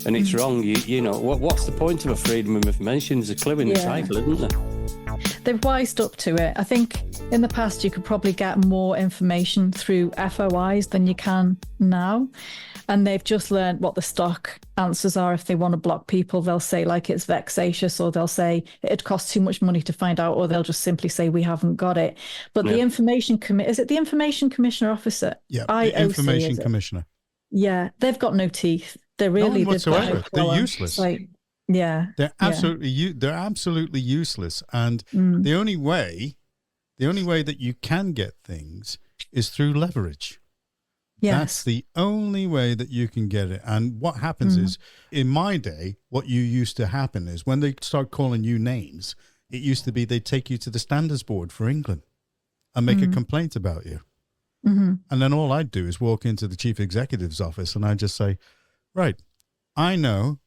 and it's wrong, you know, what's the point of a freedom of information? There's a clue in the title, isn't there? They've wised up to it. I think in the past you could probably get more information through FOIs than you can now. And they've just learned what the stock answers are. If they want to block people, they'll say like it's vexatious, or they'll say it costs too much money to find out, or they'll just simply say we haven't got it. But the information is it the information commissioner officer? Yeah, IOC, the information commissioner. Yeah, they've got no teeth. They're really none whatsoever. They're useless. They're absolutely useless. And the only way that you can get things is through leverage. Yes. That's the only way that you can get it. And what happens is, in my day, what used to happen is when they start calling you names, it used to be they'd take you to the standards board for England and make a complaint about you. And then all I'd do is walk into the chief executive's office and I'd just say, right, I know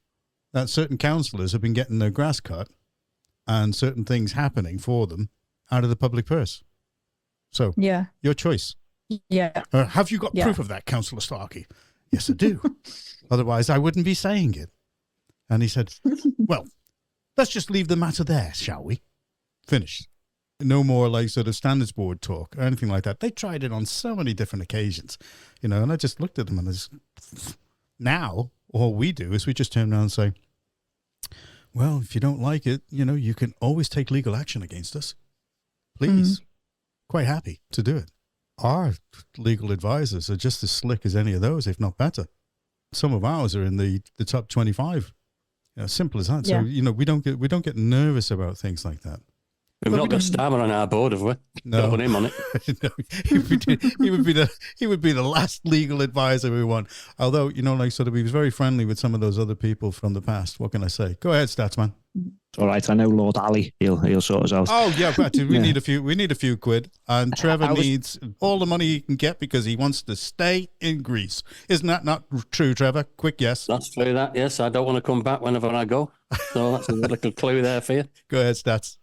that certain councillors have been getting their grass cut and certain things happening for them out of the public purse. So your choice. Yeah. Have you got proof of that, Councillor Starkey? Yes, I do. Otherwise, I wouldn't be saying it. And he said, well, let's just leave the matter there, shall we? Finish. No more like sort of standards board talk or anything like that. They tried it on so many different occasions, you know, and I just looked at them and now all we do is we just turn around and say, well, if you don't like it, you know, you can always take legal action against us. Please. Quite happy to do it. Our legal advisors are just as slick as any of those, if not better. Some of ours are in the top 25. You know, simple as that. So, you know, we don't get nervous about things like that. We've not got Starmer on our board, have we? No. Don't want him on it. No, he would be the last legal advisor we want. Although, you know, like sort of he was very friendly with some of those other people from the past. What can I say? Go ahead, Statsman. All right, I know Lord Ali. He'll sort us out. Oh yeah, but we need a few quid, and Trevor needs all the money he can get because he wants to stay in Greece. Isn't that not true, Trevor? Quick yes. That's true. That yes, I don't want to come back whenever I go. So that's a little clue there for you. Go ahead, Stats.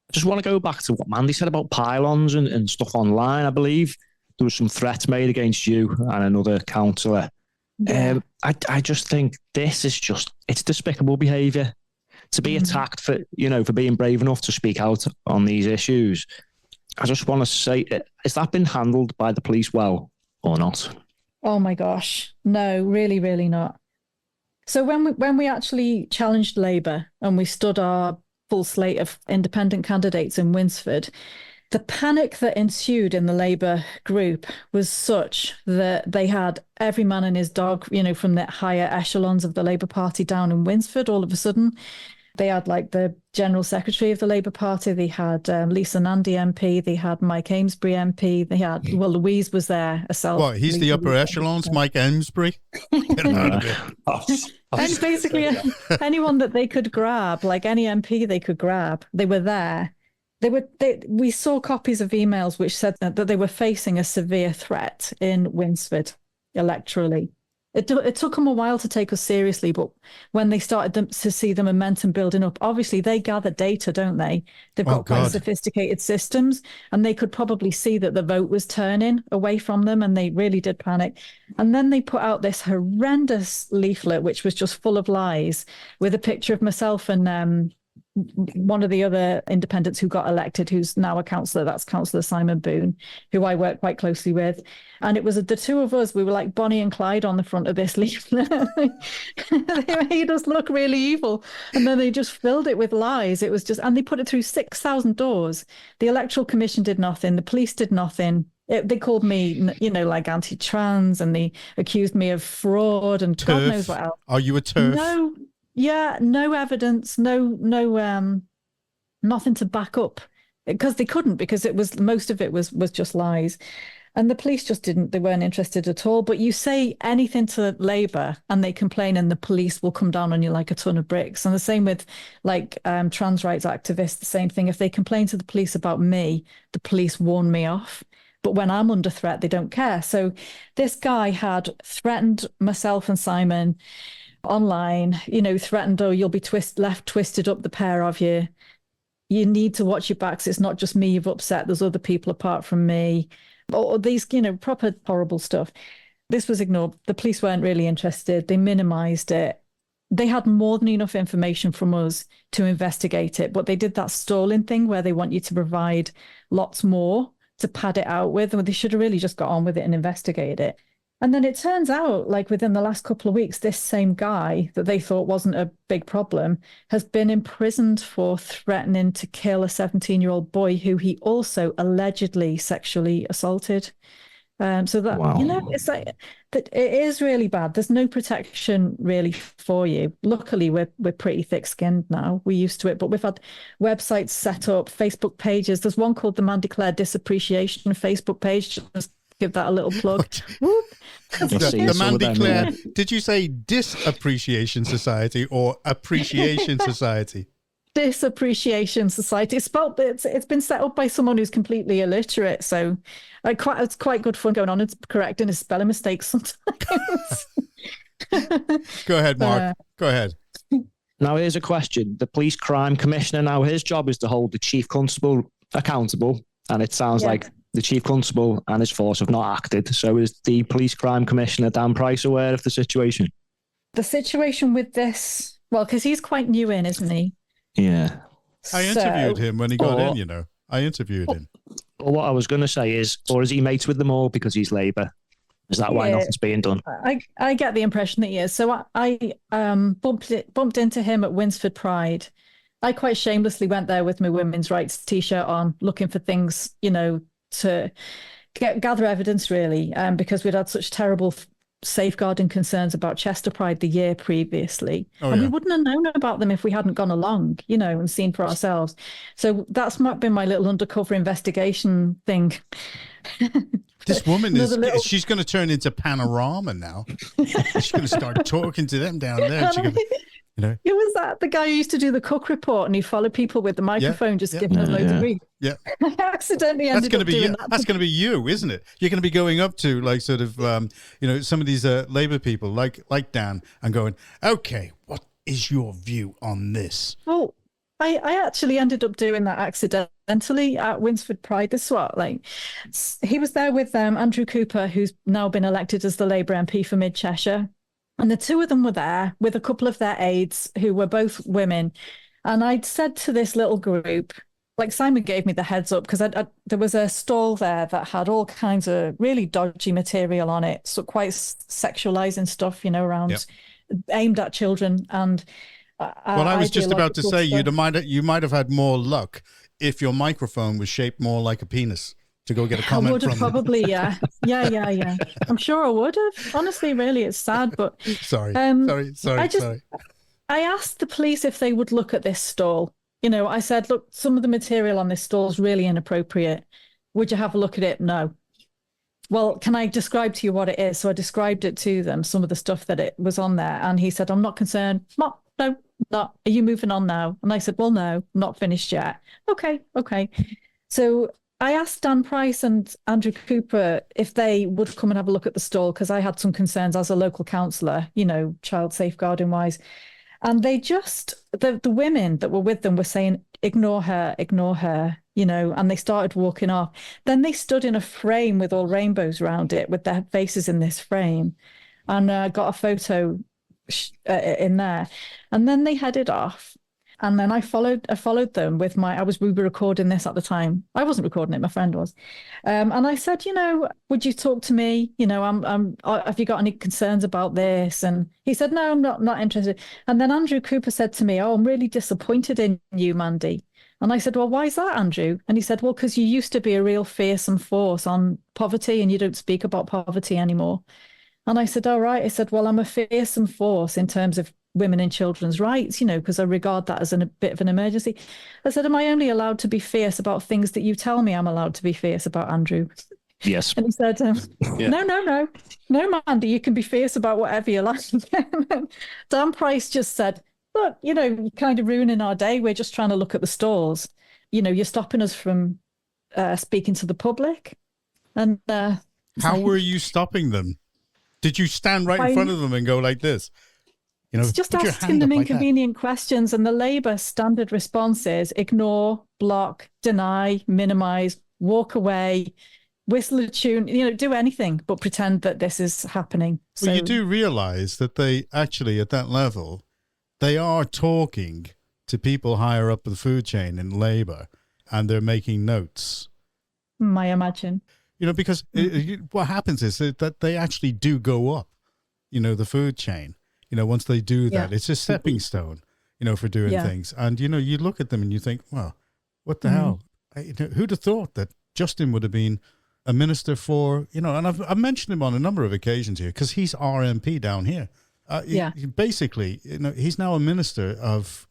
I just want to go back to what Mandy said about pylons and stuff online. I believe there was some threats made against you and another councillor. Yeah. I just think this is it's despicable behaviour. To be attacked for being brave enough to speak out on these issues. I just want to say, has that been handled by the police well or not? Oh my gosh. No, really, really not. So when we actually challenged Labour and we stood our full slate of independent candidates in Winsford, the panic that ensued in the Labour group was such that they had every man and his dog, you know, from the higher echelons of the Labour Party down in Winsford all of a sudden. They had like the General Secretary of the Labour Party, they had Lisa Nandy MP, they had Mike Amesbury MP, they had, well, Louise was there herself. What, he's the upper echelons, Mike Amesbury? Get him out of it. And basically anyone that they could grab, like any MP they could grab, they were there. We saw copies of emails which said that they were facing a severe threat in Winsford electorally. It took them a while to take us seriously, but when they started to see the momentum building up, obviously they gather data, don't they? They've got quite sophisticated systems, and they could probably see that the vote was turning away from them, and they really did panic. And then they put out this horrendous leaflet, which was just full of lies, with a picture of myself and one of the other independents who got elected, who's now a councillor, that's Councillor Simon Boone, who I work quite closely with. And it was the two of us, we were like Bonnie and Clyde on the front of this leaflet. They made us look really evil. And then they just filled it with lies. It was just, and they put it through 6,000 doors. The Electoral Commission did nothing. The police did nothing. They called me, you know, like anti-trans, and they accused me of fraud and God knows what else. Are you a TERF? No. Yeah, no evidence, no, nothing to back up, because they couldn't, because it was, most of it was just lies. And the police just they weren't interested at all. But you say anything to Labour and they complain, and the police will come down on you like a ton of bricks. And the same with like trans rights activists, the same thing. If they complain to the police about me, the police warn me off. But when I'm under threat, they don't care. So this guy had threatened myself and Simon online, you know, threatened, oh, you'll be left twisted up, the pair of you. You need to watch your backs. It's not just me you've upset. There's other people apart from me. Or these, you know, proper horrible stuff. This was ignored. The police weren't really interested. They minimised it. they had more than enough information from us to investigate it, but they did that stalling thing where they want you to provide lots more to pad it out with, and they should have really just got on with it and investigated it. And then it turns out, like within the last couple of weeks, this same guy that they thought wasn't a big problem has been imprisoned for threatening to kill a 17-year-old boy who he also allegedly sexually assaulted. So that, Wow. you know, it's like that. It is really bad. There's no protection really for you. Luckily, we're pretty thick-skinned now. We're used to it, but we've had websites set up, Facebook pages. There's one called the Mandy Clare Disappreciation Facebook page. Just give that a little plug. Whoop. The Mandy Clare. Did you say Disappreciation Society or Appreciation Society? Disappreciation Society. It's been set up by someone who's completely illiterate, so it's quite good fun going on and correcting his spelling mistakes sometimes. Go ahead, Mark. Go ahead. Now, here's a question. The police crime commissioner, now his job is to hold the chief constable accountable, and it sounds like the chief constable and his force have not acted. So is the police crime commissioner, Dan Price, aware of the situation? The situation with this, well, because he's quite new in, isn't he? Yeah. I interviewed him when he got in, you know. I interviewed him. Well, what I was going to say is, or is he mates with them all because he's Labour? Is that why nothing's being done? I get the impression that he is. So I bumped into him at Winsford Pride. I quite shamelessly went there with my women's rights T-shirt on, looking for things, you know, to gather evidence, really, because we'd had such terrible safeguarding concerns about Chester Pride the year previously. We wouldn't have known about them if we hadn't gone along, you know, and seen for ourselves. So that's been my little undercover investigation thing. This woman she's going to turn into Panorama now. She's going to start talking to them down there. You know, it was that the guy who used to do the cook report, and he followed people with the microphone, just giving them loads of grief. Yeah, I accidentally ended up doing that. That's going to be you, isn't it? You're going to be going up to like sort of, you know, some of these Labour people like Dan and going, okay, what is your view on this? Well, I actually ended up doing that accidentally at Winsford Pride. This what, like, he was there with Andrew Cooper, who's now been elected as the Labour MP for Mid Cheshire. And the two of them were there with a couple of their aides who were both women. And I'd said to this little group, like Simon gave me the heads up, because there was a stall there that had all kinds of really dodgy material on it. So quite sexualizing stuff, you know, around aimed at children. And well, I was just about to say, you might have had more luck if your microphone was shaped more like a penis. To go get a comment. I would have probably, yeah. I'm sure I would have. Honestly, really, it's sad, but sorry. I asked the police if they would look at this stall. You know, I said, look, some of the material on this stall is really inappropriate. Would you have a look at it? No. Well, can I describe to you what it is? So I described it to them, some of the stuff that it was on there, and he said, I'm not concerned. No, not. Are you moving on now? And I said, well, no, I'm not finished yet. Okay. So I asked Dan Price and Andrew Cooper if they would come and have a look at the stall, because I had some concerns as a local councillor, you know, child safeguarding wise. And they just, the women that were with them were saying, ignore her, you know, and they started walking off. Then they stood in a frame with all rainbows around it with their faces in this frame, and got a photo in there. And then they headed off. And then I followed them with we were recording this at the time. I wasn't recording it, my friend was. And I said, you know, would you talk to me? You know, have you got any concerns about this? And he said, no, I'm not interested. And then Andrew Cooper said to me, oh, I'm really disappointed in you, Mandy. And I said, well, why is that, Andrew? And he said, well, because you used to be a real fearsome force on poverty, and you don't speak about poverty anymore. And I said, all right. I said, well, I'm a fearsome force in terms of women and children's rights, you know, because I regard that as a bit of an emergency. I said, am I only allowed to be fierce about things that you tell me I'm allowed to be fierce about, Andrew? Yes. And he said, no, Mandy, you can be fierce about whatever you like. Dan Price just said, look, you know, you're kind of ruining our day. We're just trying to look at the stalls. You know, you're stopping us from speaking to the public. And how were you stopping them? Did you stand right in front of them and go like this? You know, it's just asking them inconvenient questions, and the Labour standard response is ignore, block, deny, minimise, walk away, whistle a tune, you know, do anything but pretend that this is happening. Well, you do realise that they actually, at that level, they are talking to people higher up the food chain in Labour, and they're making notes. I imagine. Because what happens is that they actually do go up, the food chain. Once they do that, it's a stepping stone, for doing things. And, you look at them and you think, well, what the hell? Who'd have thought that Justin would have been a minister for, and I've mentioned him on a number of occasions here because he's RMP down here. Basically, he's now a minister of...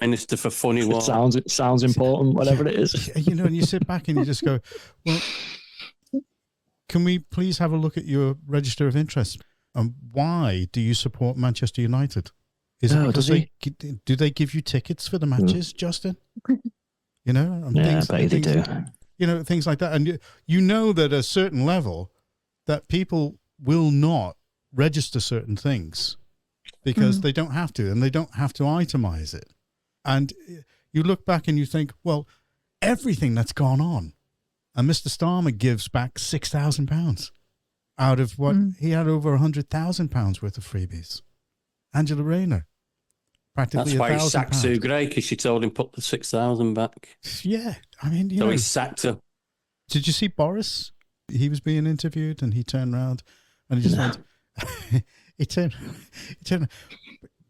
Minister for funny one. It sounds important, whatever it is. And you sit back and you just go, well, can we please have a look at your register of interest? And why do you support Manchester United? Is it because do they give you tickets for the matches, Justin? Things they do. Things like that. And that at a certain level that people will not register certain things because they don't have to, and they don't have to itemize it. And you look back and you think, well, everything that's gone on, and Mr. Starmer gives back £6,000 out of what he had over £100,000 worth of freebies. Angela Rayner, practically that's why he £1,000. sacked Sue Gray, because she told him put the 6,000 back. Yeah, I mean, so he sacked her. Did you see Boris? He was being interviewed, and he turned around and he just went. he turned.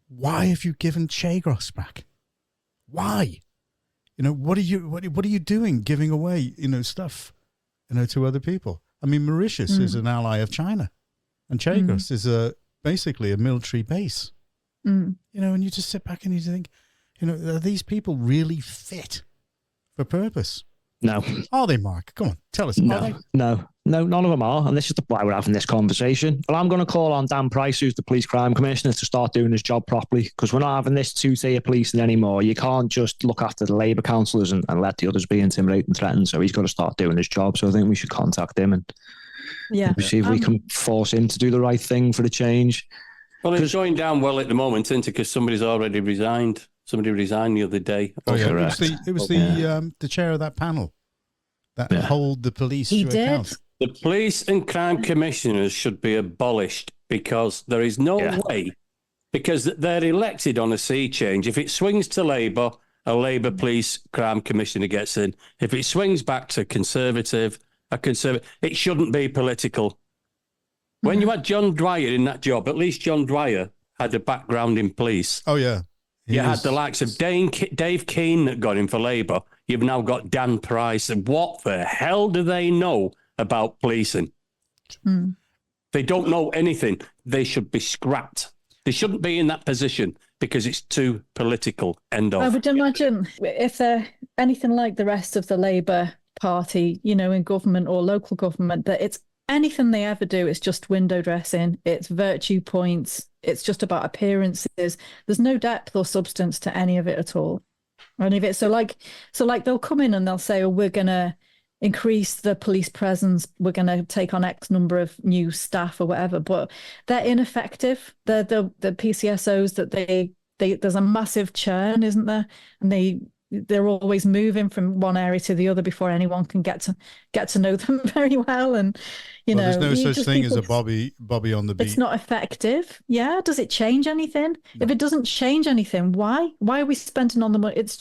Why have you given Chagros back? Why? What are you doing giving away, stuff, to other people? I mean, Mauritius is an ally of China, and Chagros is basically a military base. And you just sit back and you think, are these people really fit for purpose? No. Are they, Mark? Come on, tell us. No, none of them are. And this is why we're having this conversation. Well, I'm going to call on Dan Price, who's the police crime commissioner, to start doing his job properly, because we're not having this two-tier policing anymore. You can't just look after the Labour councillors and let the others be intimidated and threatened. So he's got to start doing his job. So I think we should contact him and see if we can force him to do the right thing for the change. Well, it's going down well at the moment, isn't it? Because somebody's already resigned. Somebody resigned the other day. Oh, yeah. It was the chair of that panel that hold the police to account. The police and crime commissioners should be abolished, because there is no way, because they're elected on a sea change. If it swings to Labour, a Labour police crime commissioner gets in. If it swings back to Conservative, a Conservative. It shouldn't be political. When you had John Dwyer in that job, at least John Dwyer had a background in police. Oh, yeah. You had the likes of Dave Keane that got in for Labour. You've now got Dan Price. And what the hell do they know about policing? They don't know anything. They should be scrapped. They shouldn't be in that position because it's too political. End of. I would imagine if they're anything like the rest of the Labour Party, in government or local government, that it's anything they ever do, it's just window dressing, it's virtue points, it's just about appearances. There's no depth or substance to any of it at all. Any of it. So like they'll come in and they'll say, oh, we're going to increase the police presence, we're going to take on X number of new staff or whatever, but they're ineffective. The PCSOs that there's a massive churn, isn't there? And they're always moving from one area to the other before anyone can get to know them very well. And there's no such thing as a Bobby on the beat. It's not effective. Yeah. Does it change anything? No. If it doesn't change anything, why are we spending on the money? It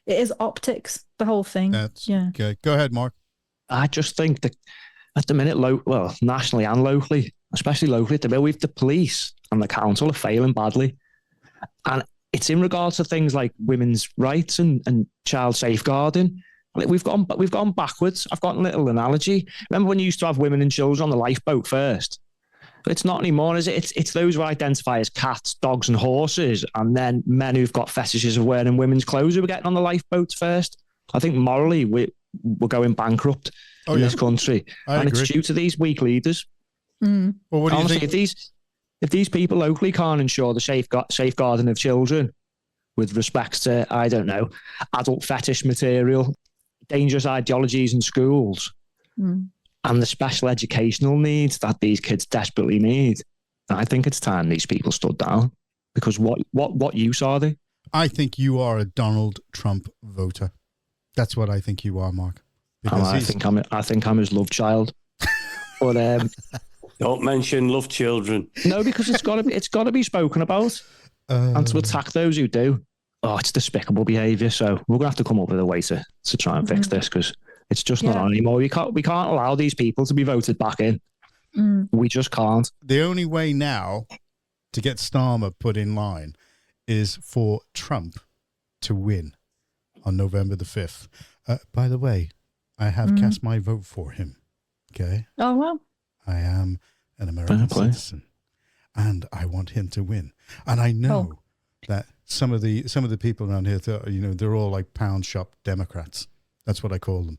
is optics, the whole thing. Okay. Go ahead, Mark. I just think that at the minute, nationally and locally, especially locally, at the minute, the police and the council are failing badly. And it's in regards to things like women's rights and child safeguarding. We've gone backwards. I've got a little analogy. Remember when you used to have women and children on the lifeboat first? It's not anymore, is it? It's those who identify as cats, dogs and horses, and then men who've got fetishes of wearing women's clothes who are getting on the lifeboats first. I think morally we're going bankrupt in this country. I agree. It's due to these weak leaders. Well, what do you think? If these people locally can't ensure the safeguarding of children with respect to, I don't know, adult fetish material, dangerous ideologies in schools, and the special educational needs that these kids desperately need, I think it's time these people stood down. Because what use are they? I think you are a Donald Trump voter. That's what I think you are, Mark. I think I'm his love child. But don't mention love children. No, because it's got to be spoken about. And to attack those who do, it's despicable behaviour. So we're going to have to come up with a way to try and fix this, because it's just not on anymore. We can't allow these people to be voted back in. We just can't. The only way now to get Starmer put in line is for Trump to win on November the 5th. By the way, I have cast my vote for him. Okay. Oh, well. I am an American citizen, and I want him to win. And I know that some of the people around here, they're all like pound shop Democrats. That's what I call them,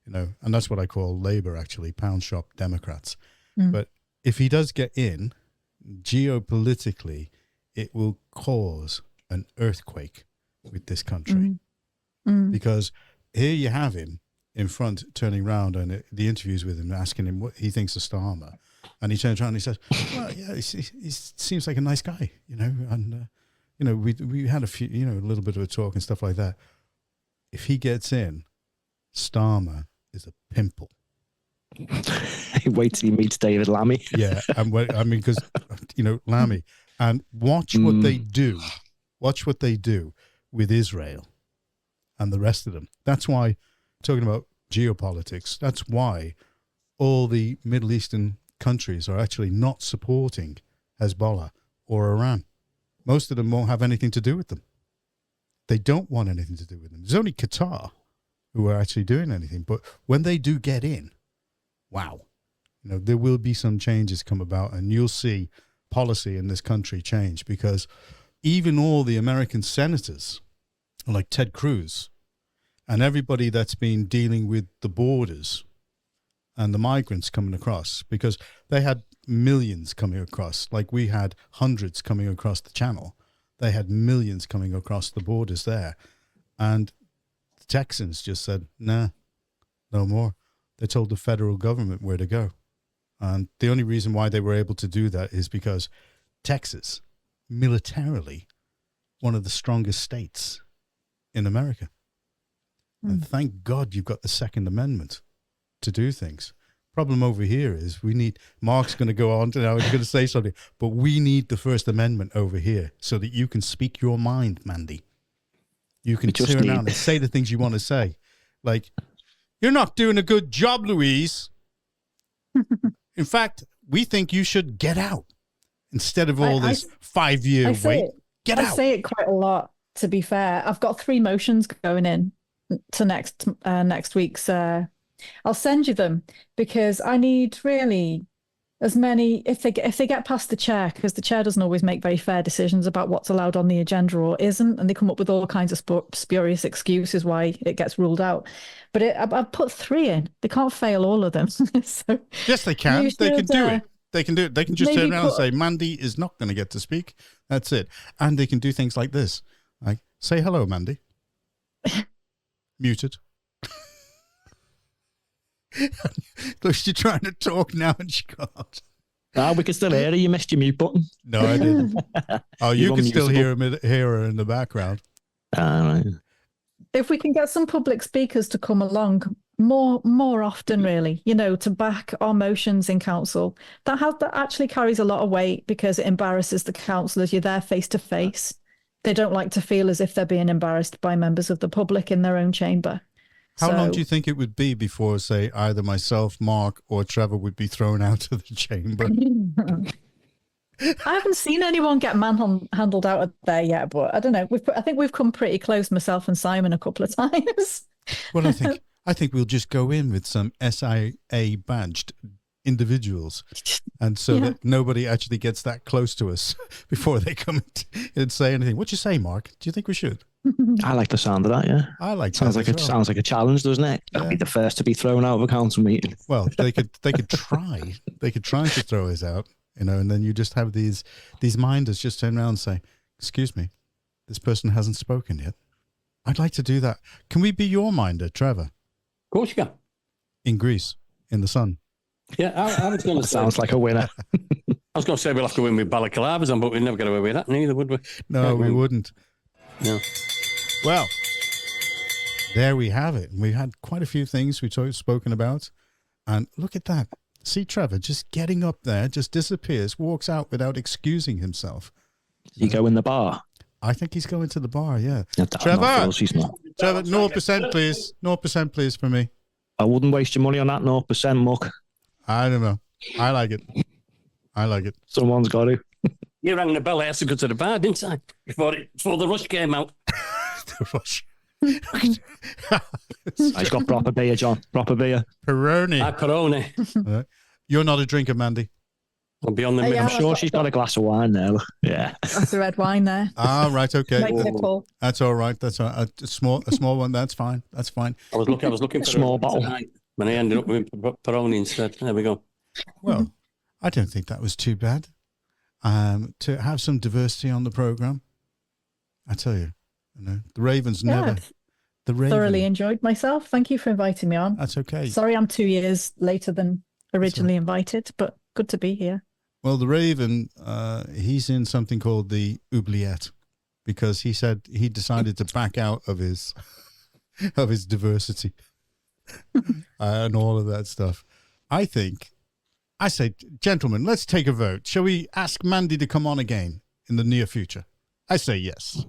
and that's what I call Labour, actually, pound shop Democrats. But if he does get in, geopolitically, it will cause an earthquake with this country. Because here you have him in front, turning around, and the interviews with him, asking him what he thinks of Starmer. And he turns around and he says, well, yeah, he seems like a nice guy, and, we had a few, a little bit of a talk and stuff like that. If he gets in, Starmer is a pimple. Wait till he meets David Lammy. Yeah, and because Lammy, and watch what they do. Watch what they do with Israel and the rest of them. That's why, talking about geopolitics, that's why all the Middle Eastern countries are actually not supporting Hezbollah or Iran. Most of them won't have anything to do with them. They don't want anything to do with them. There's only Qatar who are actually doing anything. But when they do get in, wow, there will be some changes come about, and you'll see policy in this country change, because even all the American senators, like Ted Cruz, and everybody that's been dealing with the borders and the migrants coming across, because they had millions coming across, like we had hundreds coming across the channel. They had millions coming across the borders there. And the Texans just said, nah, no more. They told the federal government where to go. And the only reason why they were able to do that is because Texas, militarily, one of the strongest states in America. And thank God you've got the Second Amendment to do things. Problem over here is Mark's going to go on to now, he's going to say something, but we need the First Amendment over here so that you can speak your mind, Mandy. You can turn around and say the things you want to say. Like, you're not doing a good job, Louise. In fact, we think you should get out instead of all this 5-year wait. Get out. I say it quite a lot, to be fair. I've got 3 motions going in to next week's. I'll send you them, because I need really as many, if they get past the chair, because the chair doesn't always make very fair decisions about what's allowed on the agenda or isn't, and they come up with all kinds of spurious excuses why it gets ruled out. But I've put 3 in. They can't fail all of them. So yes, they can. They can do it. They can do it. They can just turn around and say, Mandy is not going to get to speak. That's it. And they can do things like this. Like, say hello, Mandy. Muted. She's trying to talk now and she can't. We can still hear her. You missed your mute button. No, I didn't. Oh, you can still hear her in the background. Right. If we can get some public speakers to come along more often, really, to back our motions in council, that actually carries a lot of weight, because it embarrasses the councillors. You're there face to face. They don't like to feel as if they're being embarrassed by members of the public in their own chamber. How long do you think it would be before, say, either myself, Mark, or Trevor would be thrown out of the chamber? I haven't seen anyone get manhandled out of there yet, but I don't know. I think we've come pretty close, myself and Simon, a couple of times. Well, I think we'll just go in with some SIA badged individuals, and so that nobody actually gets that close to us before they come and say anything. What do you say, Mark? Do you think we should? I like the sound of that. Yeah, I like. Sounds like a challenge, doesn't it? I'd be the first to be thrown out of a council meeting. Well, they could try. They could try to throw us out, and then you just have these minders just turn around and say, "Excuse me, this person hasn't spoken yet." I'd like to do that. Can we be your minder, Trevor? Of course you can. In Greece, in the sun. Yeah, I was going to say. Sounds like a winner. I was going to say we'll have to win with balaclavas on, but we'd never get away with that neither, would we? No, we wouldn't. No. Well, there we have it. We had quite a few things we've spoken about. And look at that. See Trevor just getting up there, just disappears, walks out without excusing himself. You go in the bar. I think he's going to the bar, yeah. Trevor! Trevor! He's not. Trevor, 0%, please. 0%, please, for me. I wouldn't waste your money on that 0% muck. I don't know. I like it. I like it. Someone's got to. You rang the bell. I had to go to the bar, didn't I? Before the rush came out. The rush. He's got proper beer, John. Proper beer. Peroni. Corona. You're not a drinker, Mandy. I'll be on the Yeah, I'm sure she's got a glass of wine there. Yeah. That's the red wine there. Ah, right, okay. Make it full. That's all right. That's all right. A small one. That's fine. That's fine. I was looking for Small a bottle. tonight, but I ended up with Peroni instead. There we go. Well, I don't think that was too bad. To have some diversity on the program, I tell you, the Ravens never. The Ravens. Thoroughly enjoyed myself. Thank you for inviting me on. That's okay. Sorry, I'm 2 years later than originally invited, but good to be here. Well, the Raven, he's in something called the oubliette because he said he decided to back out of his diversity and all of that stuff. I say, gentlemen, let's take a vote. Shall we ask Mandy to come on again in the near future? I say yes.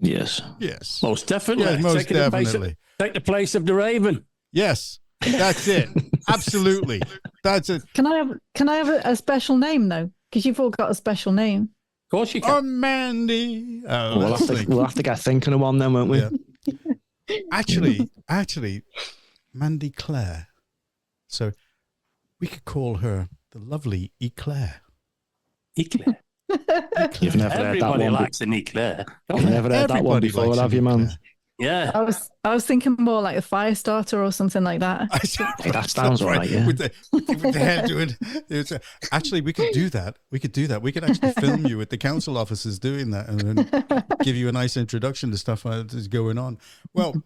Yes. Yes. Most definitely. Yes, most Taking the place definitely. take the place of the Raven. Yes. That's it. Absolutely. That's it. Can I have a special name though? Because you've all got a special name. Of course you Oh, can. Mandy. Oh, We'll have to get thinking of one then, won't we? Yeah. Actually, Mandy Clare. So we could call her the lovely Eclair. Eclair. You've never heard that Everybody one. likes an eclair. You've never heard that one Everybody before, likes have an you, man? Eclair. Yeah. I was thinking more like a fire starter or something like that. Hey, that sounds all right, yeah. With the head doing. Actually, we could do that. We could actually film you at the council offices doing that and then give you a nice introduction to stuff that is going on. Well,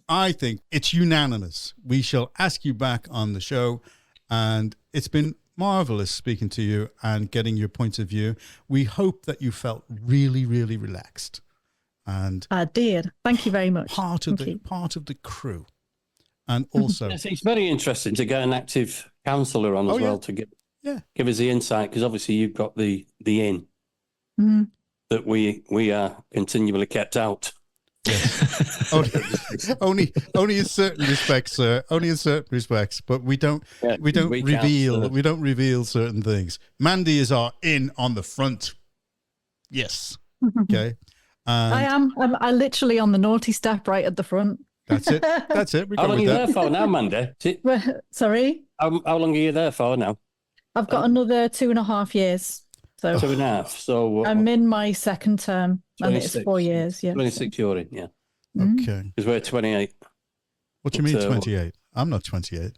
I think it's unanimous. We shall ask you back on the show, and it's been marvelous speaking to you and getting your point of view. We hope that you felt really, really relaxed. And I did. Thank you very much. part of the crew, and also Yes, it's very interesting to get an active councillor on as well to give us the insight, because obviously you've got the in that we are continually kept out. Yes. only in certain respects, sir. Only in certain respects, but we don't reveal certain things. Mandy is our in on the front. Yes. Okay. And I literally on the naughty step right at the front. that's it. That's it. We How got long are with you that. there for now, Mandy? Sorry, How long are you there for now? I've got another 2.5 years. So 2.5. So I'm in my second term, and it's 26. 4 years. Yeah. 26 you're in, yeah. Okay. Because we're 28. What do you mean 28? I'm not 28.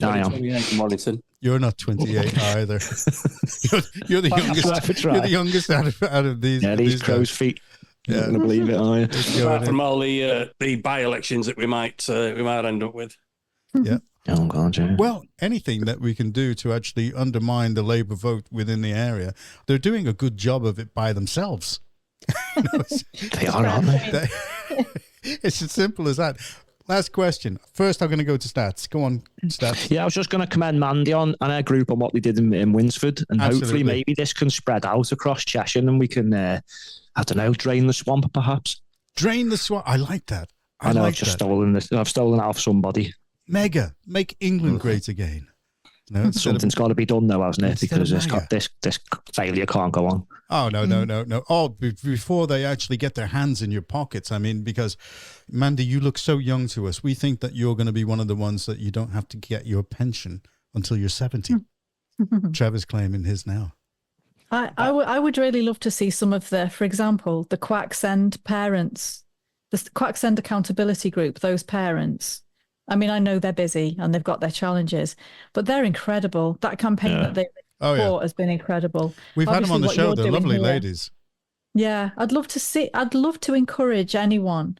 I am. 28 in Mornington. You're not 28 either. you're the youngest. You're the youngest out of these. Yeah, these crow's feet. You're not going to believe it, are you? Apart from all the by-elections that we might end up with. Yeah. Oh, God, yeah. Well, anything that we can do to actually undermine the Labour vote within the area, they're doing a good job of it by themselves. They are, aren't they? It's as simple as that. Last question. First, I'm going to go to stats. Go on, stats. Yeah, I was just going to commend Mandy and our group on what they did in Winsford, and Absolutely. hopefully maybe this can spread out across Cheshire and we can, I don't know, drain the swamp perhaps. Drain the swamp. I like that. I know like I've just that. stolen this. I've stolen it off somebody. Mega. Make England great again. No, instead of- Something's got to be done though, hasn't it? Instead of Because mega. this failure can't go on. Oh, no. Oh, before they actually get their hands in your pockets. I mean, because, Mandy, you look so young to us. We think that you're going to be one of the ones that you don't have to get your pension until you're 70. Trevor's claiming his now. I would really love to see some of the, for example, the Quacksend parents, the Quacksend accountability group, those parents. I mean, I know they're busy and they've got their challenges, but they're incredible. That campaign that they've support has been incredible. We've had them on the what show. you're They're doing lovely here- ladies. Yeah, I'd love to encourage anyone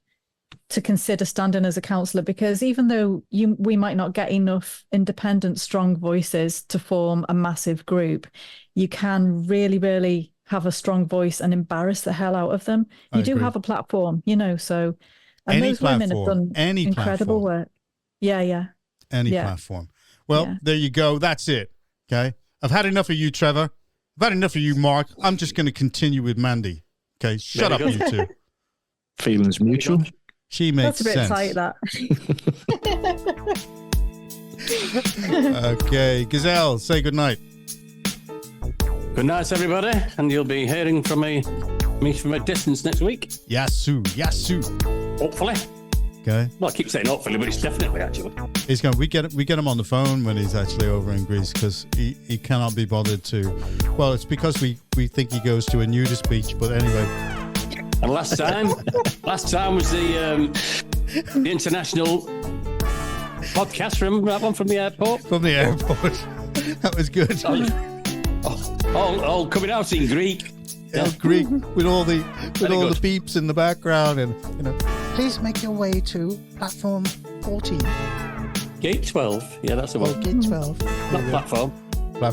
to consider standing as a councillor, because even though we might not get enough independent, strong voices to form a massive group, you can really, really have a strong voice and embarrass the hell out of them. You do agree. have a platform, so, and Any those women have platform, done any incredible platform. work. Yeah. Any Yeah. platform. Well, Yeah. there you go. That's it. Okay. I've had enough of you, Trevor. I've had enough of you, Mark. I'm just going to continue with Mandy. Okay, shut up, you two. Feelings mutual. She makes That's a bit sense. tight, that. Okay, Gazelle, say goodnight. Good night, everybody, and you'll be hearing from me from a distance next week. Yasu. Hopefully. Okay. Well, I keep saying hopefully, but it's definitely actually. He's going. We get him on the phone when he's actually over in Greece because he cannot be bothered to. Well, it's because we think he goes to a nudist beach. But anyway. And last time was the international podcast. Remember that one from the airport? From the airport. That was good. All coming out in Greek. Yeah, Greek with all the beeps in the background, and please make your way to platform 14. Gate 12. Yeah, that's the one. Gate 12. Not platform.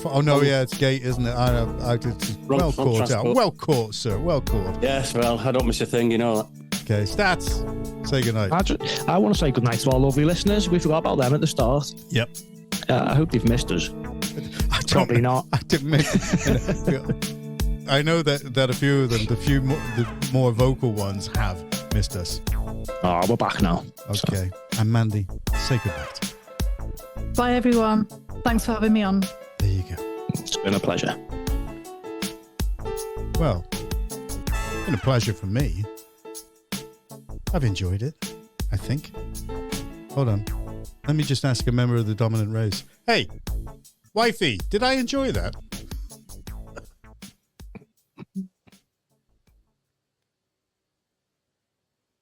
Oh no, yeah, it's gate, isn't it? It's well caught out. Well caught, sir. Well caught. Yes, well, I don't miss a thing, you know that. Okay, Stats. Say goodnight. I want to say goodnight to our lovely listeners. We forgot about them at the start. Yep. I hope they've missed us. Probably not. I didn't miss. I know that a few of them, the more vocal ones, have missed us. Oh, we're back now. Okay. And Mandy, say goodnight. Bye, everyone. Thanks for having me on. There you go. It's been a pleasure. Well, it's been a pleasure for me. I've enjoyed it, I think. Hold on. Let me just ask a member of the dominant race. Hey, wifey, did I enjoy that?